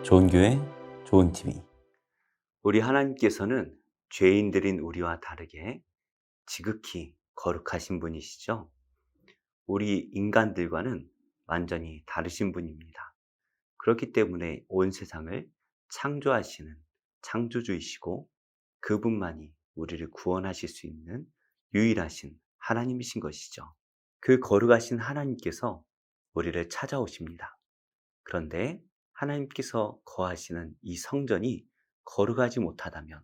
좋은 교회, 좋은 TV. 우리 하나님께서는 죄인들인 우리와 다르게 지극히 거룩하신 분이시죠. 우리 인간들과는 완전히 다르신 분입니다. 그렇기 때문에 온 세상을 창조하시는 창조주이시고 그분만이 우리를 구원하실 수 있는 유일하신 하나님이신 것이죠. 그 거룩하신 하나님께서 우리를 찾아오십니다. 그런데 하나님께서 거하시는 이 성전이 거룩하지 못하다면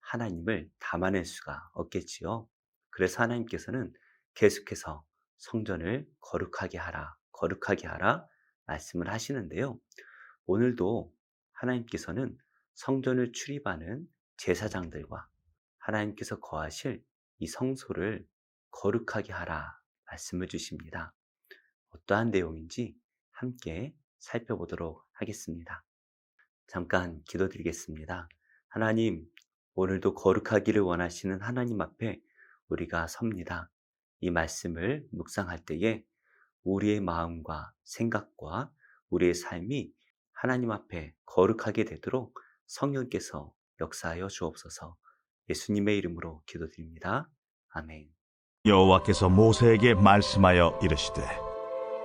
하나님을 담아낼 수가 없겠지요. 그래서 하나님께서는 계속해서 성전을 거룩하게 하라 말씀을 하시는데요. 오늘도 하나님께서는 성전을 출입하는 제사장들과 하나님께서 거하실 이 성소를 거룩하게 하라 말씀을 주십니다. 어떠한 내용인지 함께 살펴보도록 하겠습니다. 잠깐 기도드리겠습니다. 하나님, 오늘도 거룩하기를 원하시는 하나님 앞에 우리가 섭니다. 이 말씀을 묵상할 때에 우리의 마음과 생각과 우리의 삶이 하나님 앞에 거룩하게 되도록 성령께서 역사하여 주옵소서. 예수님의 이름으로 기도드립니다. 아멘. 여호와께서 모세에게 말씀하여 이르시되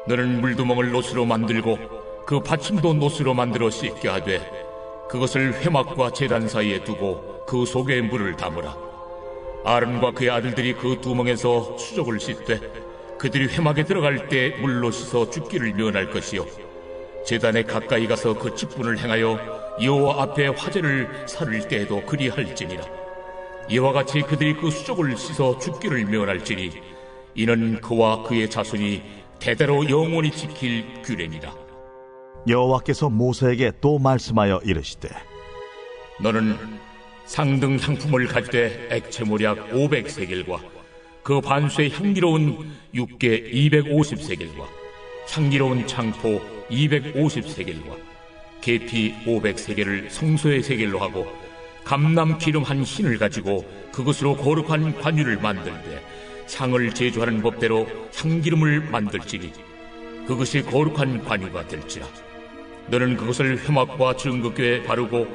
너는 물두멍을 노스로 만들고 그 받침도 노스로 만들어 씻게 하되 그것을 회막과 제단 사이에 두고 그 속에 물을 담으라. 아론과 그의 아들들이 그 두멍에서 수족을 씻되 그들이 회막에 들어갈 때 물로 씻어 죽기를 면할 것이요 제단에 가까이 가서 그 직분을 행하여 여호와 앞에 화제를 살을 때에도 그리할지니라. 이와 같이 그들이 그 수족을 씻어 죽기를 면할지니 이는 그와 그의 자손이 대대로 영원히 지킬 규례니라. 여호와께서 모세에게 또 말씀하여 이르시되 너는 상등 향품을 가지되 액체모략 500세겔과 그 반수의 향기로운 육개 250세겔과 향기로운 창포 250세겔과 계피 500세겔을 성소의 세겔로 하고 감람 기름 한 흰을 가지고 그것으로 거룩한 관유를 만들되 향을 제조하는 법대로 향기름을 만들지니 그것이 거룩한 관유가 될지라. 너는 그것을 회막과 증거궤에 바르고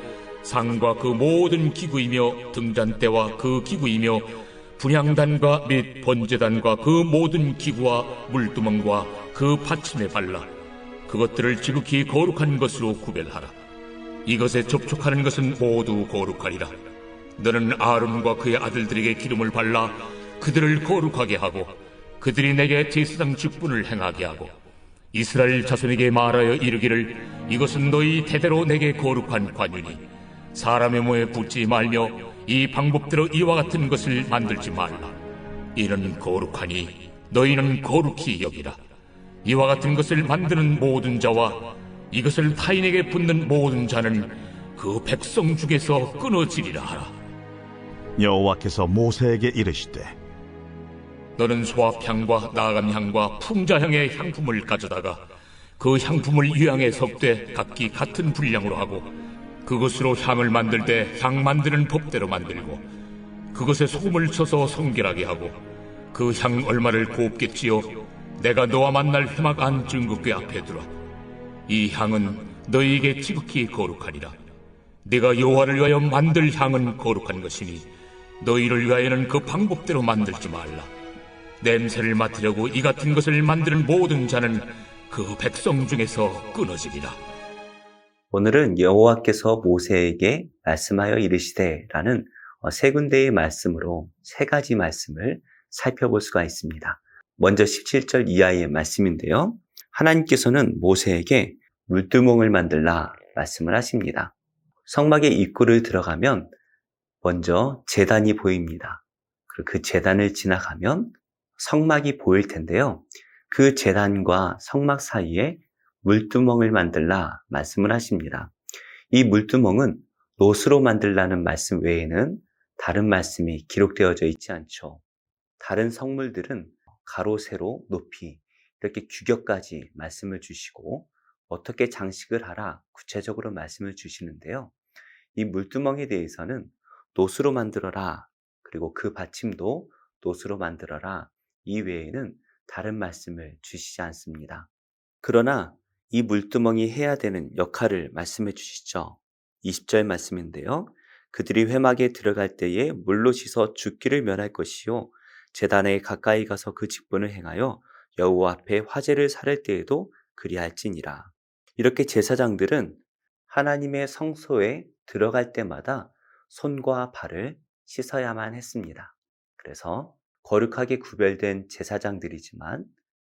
상과 그 모든 기구이며 등잔대와 그 기구이며 분향단과 및 번제단과 그 모든 기구와 물두멍과 그 받침에 발라 그것들을 지극히 거룩한 것으로 구별하라. 이것에 접촉하는 것은 모두 거룩하리라. 너는 아론과 그의 아들들에게 기름을 발라 그들을 거룩하게 하고 그들이 내게 제사장 직분을 행하게 하고 이스라엘 자손에게 말하여 이르기를 이것은 너희 대대로 내게 거룩한 관유니 사람의 몸에 붙지 말며 이 방법대로 이와 같은 것을 만들지 말라. 이는 거룩하니 너희는 거룩히 여기라. 이와 같은 것을 만드는 모든 자와 이것을 타인에게 붓는 모든 자는 그 백성 중에서 끊어지리라 하라. 여호와께서 모세에게 이르시되 너는 소합향과 나감향과 풍자향의 향품을 가져다가 그 향품을 유향에 섞되 각기 같은 분량으로 하고 그것으로 향을 만들 때 향 만드는 법대로 만들고 그것에 소금을 쳐서 성결하게 하고 그 향 얼마를 곱게 찌어 내가 너와 만날 회막 안 증거궤 앞에 두라. 이 향은 너희에게 지극히 거룩하리라. 네가 여호와를 위하여 만들 향은 거룩한 것이니 너희를 위하여는 그 방법대로 만들지 말라. 냄새를 맡으려고 이 같은 것을 만드는 모든 자는 그 백성 중에서 끊어지리라. 오늘은 여호와께서 모세에게 말씀하여 이르시되라는 세 군데의 말씀으로 세 가지 말씀을 살펴볼 수가 있습니다. 먼저 17절 이하의 말씀인데요. 하나님께서는 모세에게 물두멍을 만들라 말씀을 하십니다. 성막의 입구를 들어가면 먼저 제단이 보입니다. 그리고 그 제단을 지나가면 성막이 보일 텐데요. 그 제단과 성막 사이에 물두멍을 만들라 말씀을 하십니다. 이 물두멍은 노스로 만들라는 말씀 외에는 다른 말씀이 기록되어져 있지 않죠. 다른 성물들은 가로, 세로, 높이 이렇게 규격까지 말씀을 주시고 어떻게 장식을 하라 구체적으로 말씀을 주시는데요. 이 물두멍에 대해서는 노스로 만들어라, 그리고 그 받침도 노스로 만들어라, 이 외에는 다른 말씀을 주시지 않습니다. 그러나 이 물두멍이 해야 되는 역할을 말씀해 주시죠. 20절 말씀인데요. 그들이 회막에 들어갈 때에 물로 씻어 죽기를 면할 것이요 제단에 가까이 가서 그 직분을 행하여 여호와 앞에 화제를 사를 때에도 그리할지니라. 이렇게 제사장들은 하나님의 성소에 들어갈 때마다 손과 발을 씻어야만 했습니다. 그래서 거룩하게 구별된 제사장들이지만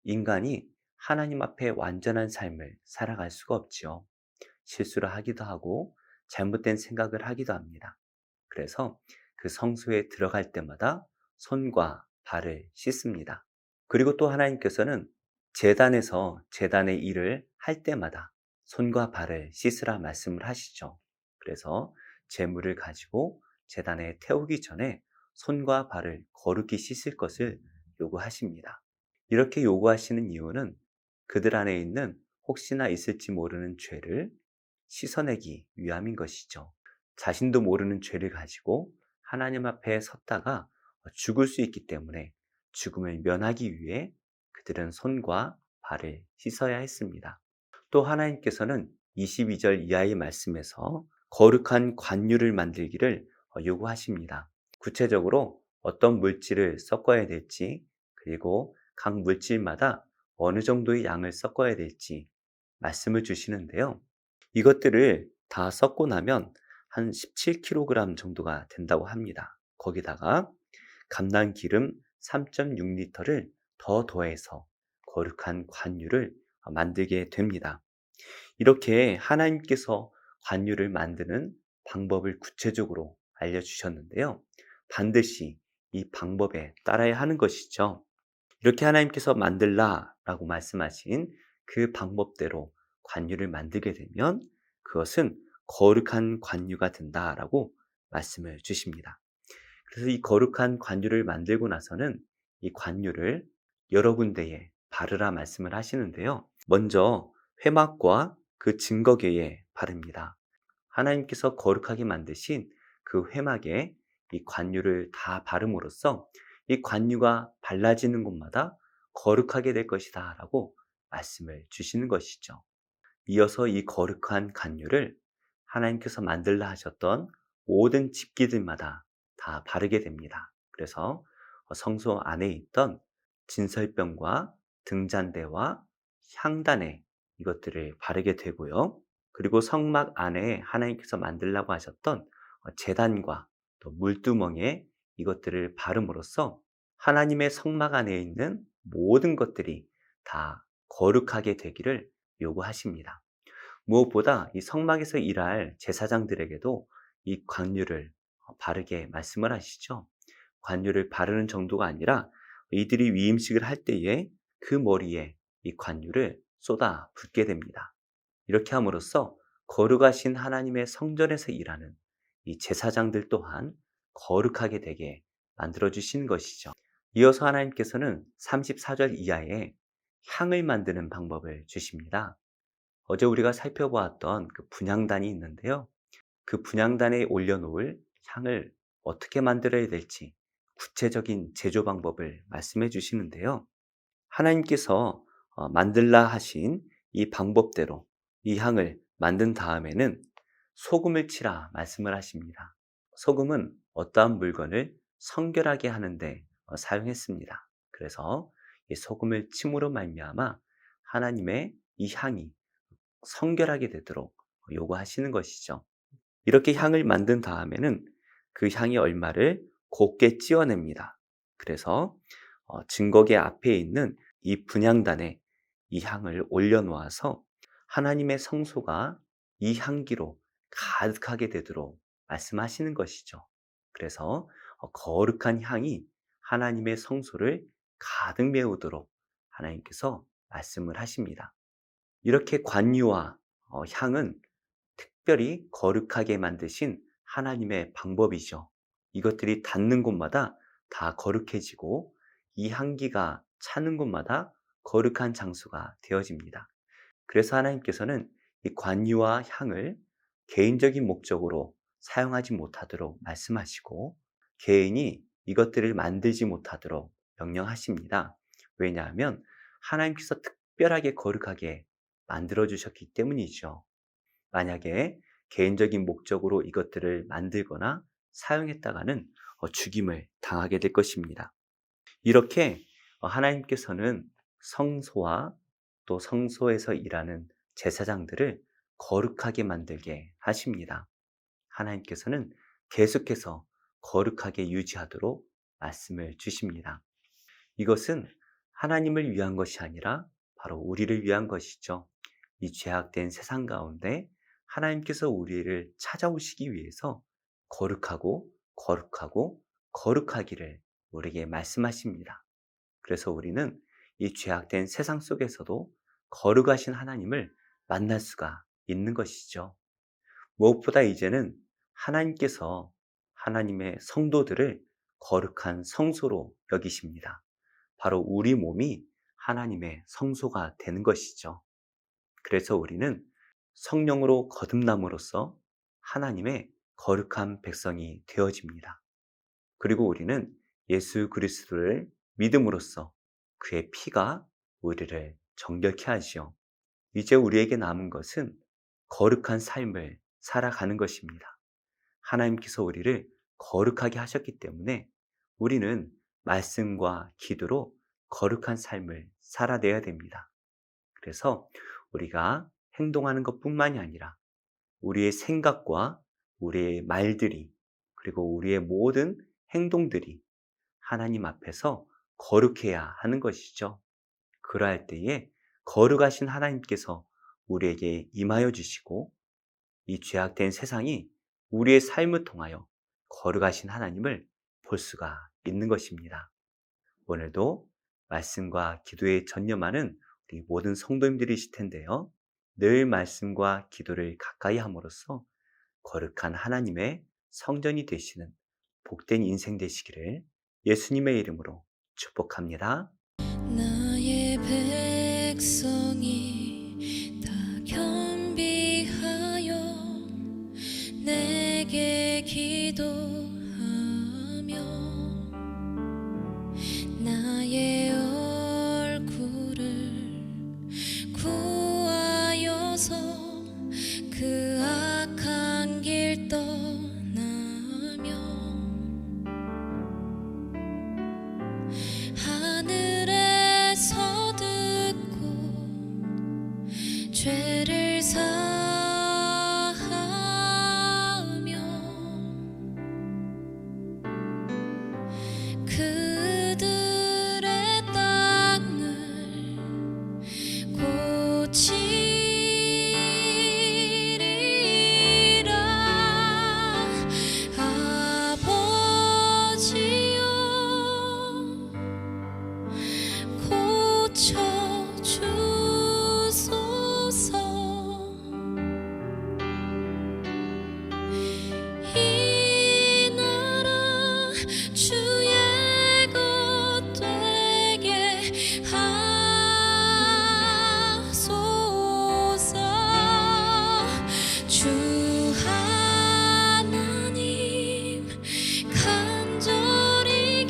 인간이 하나님 앞에 완전한 삶을 살아갈 수가 없지요. 실수를 하기도 하고 잘못된 생각을 하기도 합니다. 그래서 그 성소에 들어갈 때마다 손과 발을 씻습니다. 그리고 또 하나님께서는 제단에서 제단의 일을 할 때마다 손과 발을 씻으라 말씀을 하시죠. 그래서 제물을 가지고 제단에 태우기 전에 손과 발을 거룩히 씻을 것을 요구하십니다. 이렇게 요구하시는 이유는 그들 안에 있는 혹시나 있을지 모르는 죄를 씻어내기 위함인 것이죠. 자신도 모르는 죄를 가지고 하나님 앞에 섰다가 죽을 수 있기 때문에 죽음을 면하기 위해 그들은 손과 발을 씻어야 했습니다. 또 하나님께서는 22절 이하의 말씀에서 거룩한 관유를 만들기를 요구하십니다. 구체적으로 어떤 물질을 섞어야 될지, 그리고 각 물질마다 어느 정도의 양을 섞어야 될지 말씀을 주시는데요. 이것들을 다 섞고 나면 한 17kg 정도가 된다고 합니다. 거기다가 감난 기름 3.6리터를 더 더해서 거룩한 관유를 만들게 됩니다. 이렇게 하나님께서 관유를 만드는 방법을 구체적으로 알려주셨는데요. 반드시 이 방법에 따라야 하는 것이죠. 이렇게 하나님께서 만들라라고 말씀하신 그 방법대로 관유를 만들게 되면 그것은 거룩한 관유가 된다라고 말씀을 주십니다. 그래서 이 거룩한 관유를 만들고 나서는 이 관유를 여러 군데에 바르라 말씀을 하시는데요. 먼저 회막과 그 증거궤에 바릅니다. 하나님께서 거룩하게 만드신 그 회막에 이 관유를 다 바름으로써 이 관유가 발라지는 곳마다 거룩하게 될 것이다 라고 말씀을 주시는 것이죠. 이어서 이 거룩한 관유를 하나님께서 만들라 하셨던 모든 집기들마다 다 바르게 됩니다. 그래서 성소 안에 있던 진설병과 등잔대와 향단에 이것들을 바르게 되고요. 그리고 성막 안에 하나님께서 만들라고 하셨던 제단과 또 물두멍에 이것들을 바름으로써 하나님의 성막 안에 있는 모든 것들이 다 거룩하게 되기를 요구하십니다. 무엇보다 이 성막에서 일할 제사장들에게도 이 관유를 바르게 말씀을 하시죠. 관유를 바르는 정도가 아니라 이들이 위임식을 할 때에 그 머리에 이 관유를 쏟아 붓게 됩니다. 이렇게 함으로써 거룩하신 하나님의 성전에서 일하는 이 제사장들 또한 거룩하게 되게 만들어주신 것이죠. 이어서 하나님께서는 34절 이하에 향을 만드는 방법을 주십니다. 어제 우리가 살펴보았던 그 분향단이 있는데요. 그 분향단에 올려놓을 향을 어떻게 만들어야 될지 구체적인 제조 방법을 말씀해 주시는데요. 하나님께서 만들라 하신 이 방법대로 이 향을 만든 다음에는 소금을 치라 말씀을 하십니다. 소금은 어떠한 물건을 성결하게 하는데 사용했습니다. 그래서 이 소금을 침으로 말미암아 하나님의 이 향이 성결하게 되도록 요구하시는 것이죠. 이렇게 향을 만든 다음에는 그 향의 얼마를 곱게 찌어냅니다. 그래서 증거궤 앞에 있는 이 분향단에 이 향을 올려놓아서 하나님의 성소가 이 향기로 가득하게 되도록 말씀하시는 것이죠. 그래서 거룩한 향이 하나님의 성소를 가득 메우도록 하나님께서 말씀을 하십니다. 이렇게 관유와 향은 특별히 거룩하게 만드신 하나님의 방법이죠. 이것들이 닿는 곳마다 다 거룩해지고 이 향기가 차는 곳마다 거룩한 장소가 되어집니다. 그래서 하나님께서는 이 관유와 향을 개인적인 목적으로 사용하지 못하도록 말씀하시고 개인이 이것들을 만들지 못하도록 명령하십니다. 왜냐하면 하나님께서 특별하게 거룩하게 만들어 주셨기 때문이죠. 만약에 개인적인 목적으로 이것들을 만들거나 사용했다가는 죽임을 당하게 될 것입니다. 이렇게 하나님께서는 성소와 또 성소에서 일하는 제사장들을 거룩하게 만들게 하십니다. 하나님께서는 계속해서 거룩하게 유지하도록 말씀을 주십니다. 이것은 하나님을 위한 것이 아니라 바로 우리를 위한 것이죠. 이 죄악된 세상 가운데 하나님께서 우리를 찾아오시기 위해서 거룩하고 거룩하기를 우리에게 말씀하십니다. 그래서 우리는 이 죄악된 세상 속에서도 거룩하신 하나님을 만날 수가 있는 것이죠. 무엇보다 이제는 하나님께서 하나님의 성도들을 거룩한 성소로 여기십니다. 바로 우리 몸이 하나님의 성소가 되는 것이죠. 그래서 우리는 성령으로 거듭남으로써 하나님의 거룩한 백성이 되어집니다. 그리고 우리는 예수 그리스도를 믿음으로써 그의 피가 우리를 정결케 하지요. 이제 우리에게 남은 것은 거룩한 삶을 살아가는 것입니다. 하나님께서 우리를 거룩하게 하셨기 때문에 우리는 말씀과 기도로 거룩한 삶을 살아내야 됩니다. 그래서 우리가 행동하는 것뿐만이 아니라 우리의 생각과 우리의 말들이 그리고 우리의 모든 행동들이 하나님 앞에서 거룩해야 하는 것이죠. 그러할 때에 거룩하신 하나님께서 우리에게 임하여 주시고 이 죄악된 세상이 우리의 삶을 통하여 거룩하신 하나님을 볼 수가 있는 것입니다. 오늘도 말씀과 기도에 전념하는 우리 모든 성도님들이실 텐데요. 늘 말씀과 기도를 가까이 함으로써 거룩한 하나님의 성전이 되시는 복된 인생 되시기를 예수님의 이름으로 축복합니다. 나의 백성이 다 겸비하여 내게 기도하며 나의 얼굴을 구하여서 그 악한 길 떠나며 하늘에서 듣고 죄를 사하며 그들의 땅을 고치리라. 아버지여 고쳐주소서. 이 나라 주의 것 되게 하소서. 주 하나님 간절히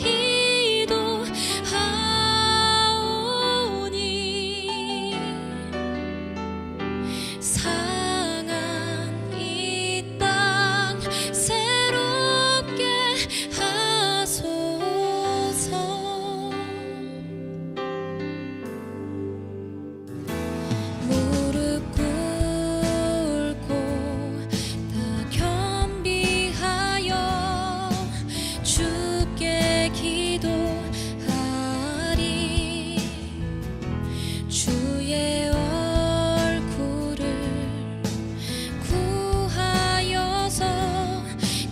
기도하오니 상한 이 땅 새롭게 하소서. 무릎 꿇고 다 겸비하여 주께 기도하리. 주의 얼굴을 구하여서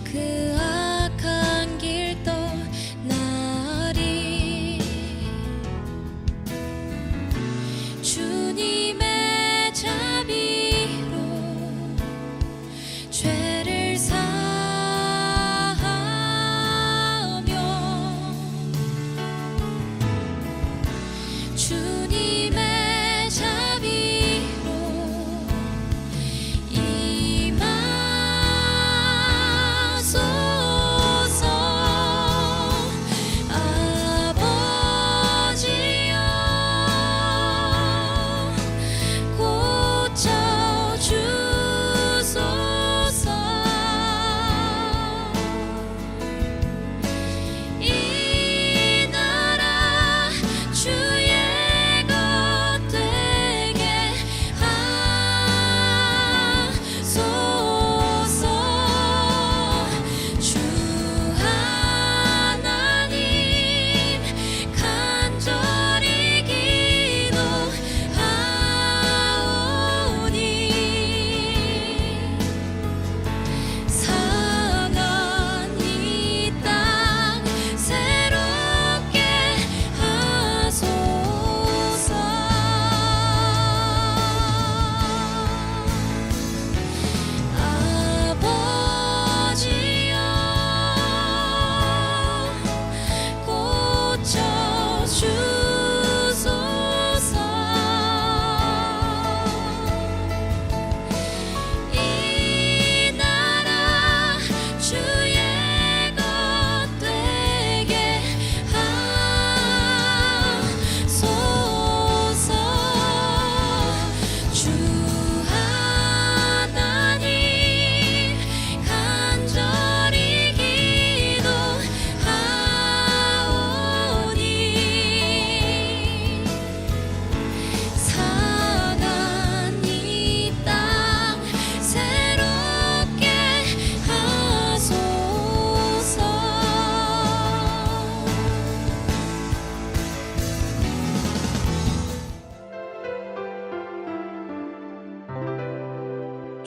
그 악한 길 떠나리. 주님의 자비로 죄를 사하며 주님의 자비로 임하소서. 아버지여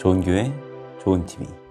좋은 교회, 좋은 TV.